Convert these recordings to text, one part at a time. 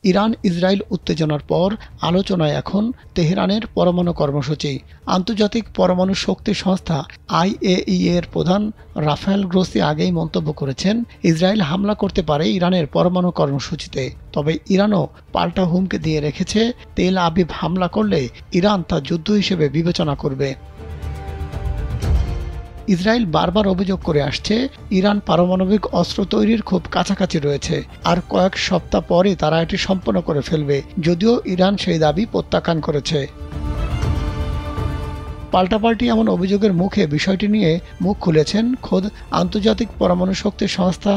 Iran Israel উত্তেজনার পর আলোচনায় এখন তেহরানের পরমাণু কর্মসূচি। আন্তর্জাতিক পরমাণু শক্তি সংস্থা IAEA এর প্রধান রাফায়েল গ্রোসি আগেই মন্তব্য করেছেন, ইসরায়েল হামলা করতে পারে ইরানের পরমাণু কর্মসূচিতে। তবে ইরানও পাল্টা হুমকি দিয়ে রেখেছে, তেল আবিব হামলা করলে ইরান তা যুদ্ধ হিসেবে বিবেচনা করবে। ইসরায়েল বারবার অভিযোগ করে আসছে, ইরান পারমাণবিক অস্ত্র তৈরির খুব কাছাকাছি রয়েছে, আর কয়েক সপ্তাহ পরে তারা এটি সম্পন্ন করে ফেলবে, যদিও ইরান সেই দাবি প্রত্যাখ্যান করেছে। পাল্টাপাল্টি এমন অভিযোগের মুখে বিষয়টি নিয়ে মুখ খুলেছেন খোদ আন্তর্জাতিক পরমাণু শক্তি সংস্থা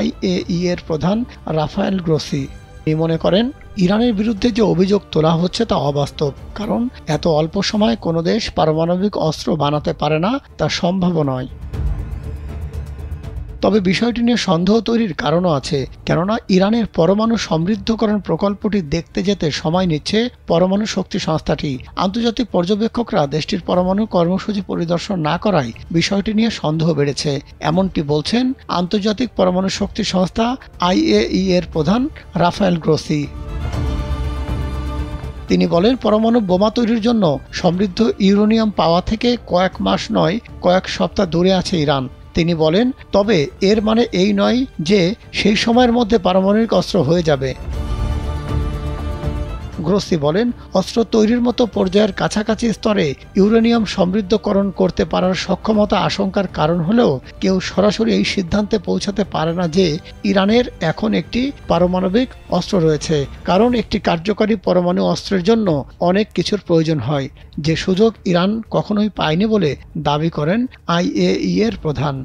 IAEA এর প্রধান রাফায়েল গ্রোসি। তিনি মনে করেন, ইরানের বিরুদ্ধে যে অভিযোগ তোলা হচ্ছে তা অবাস্তব, কারণ এত অল্প সময়ে কোনো দেশ পারমাণবিক অস্ত্র বানাতে পারে না, তা সম্ভব নয়। তবে বিষয়টি নিয়ে সন্দেহ তৈরির কারণও আছে, কেননা ইরানের পরমাণু সমৃদ্ধকরণ প্রকল্পটি দেখতে যেতে সময় নিচ্ছে পরমাণু শক্তি সংস্থাটি। আন্তর্জাতিক পর্যবেক্ষকরা দেশটির পরমাণু কর্মসূচি পরিদর্শন না করায় বিষয়টি নিয়ে সন্দেহ বেড়েছে, এমনটি বলছেন আন্তর্জাতিক পরমাণু শক্তি সংস্থা IAEA এর প্রধান রাফায়েল গ্রোসি। তিনি বলেন, পরমাণু বোমা তৈরির জন্য সমৃদ্ধ ইউরেনিয়াম পাওয়া থেকে কয়েক মাস নয়, কয়েক সপ্তাহ দূরে আছে ইরান। তিনি বলেন, তবে এর মানে এই নয় যে সেই সময়ের মধ্যে পারমাণবিক অস্ত্র হয়ে যাবে। গ্রোসি বলেন, অস্ত্র তৈরির মতো পর্যায়ের কাছাকাছি স্তরে ইউরেনিয়াম সমৃদ্ধকরণ করতে পারার সক্ষমতা আশঙ্কার কারণ হলেও কেউ সরাসরি এই সিদ্ধান্তে পৌঁছাতে পারে না যে ইরানের এখন একটি পারমাণবিক অস্ত্র রয়েছে, কারণ একটি কার্যকরী পরমাণু অস্ত্রের জন্য অনেক কিছুর প্রয়োজন হয়, যে সুযোগ ইরান কখনোই পায়নি বলে দাবি করেন IAEA এর প্রধান।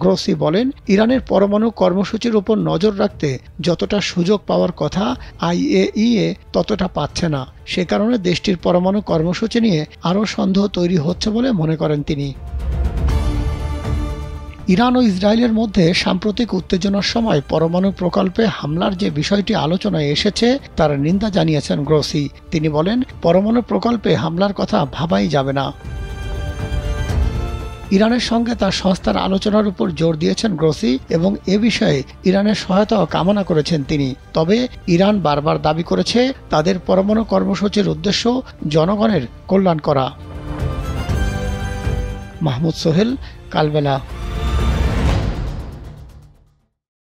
গ্রোসি বলেন, ইরানের পরমাণু কর্মসূচির উপর নজর রাখতে যতটা সুযোগ পাওয়ার কথা IAEA ততটা পাচ্ছে না, সে কারণে দেশটির পরমাণু কর্মসূচি নিয়ে আরও সন্দেহ তৈরি হচ্ছে বলে মনে করেন তিনি। ইরান ও ইসরায়েলের মধ্যে সাম্প্রতিক উত্তেজনার সময় পরমাণু প্রকল্পে হামলার যে বিষয়টি আলোচনায় এসেছে তার নিন্দা জানিয়েছেন গ্রোসি। তিনি বলেন, পরমাণু প্রকল্পে হামলার কথা ভাবাই যাবে না। ইরানের সঙ্গে তার সংস্থার আলোচনার উপর জোর দিয়েছেন গ্রোসি এবং এ বিষয়ে ইরানের সহায়তাও কামনা করেছেন তিনি। তবে ইরান বারবার দাবি করেছে, তাদের পরমাণু কর্মসূচির উদ্দেশ্য জনগণের কল্যাণ করা। মাহমুদ সোহেল, কালবেলা।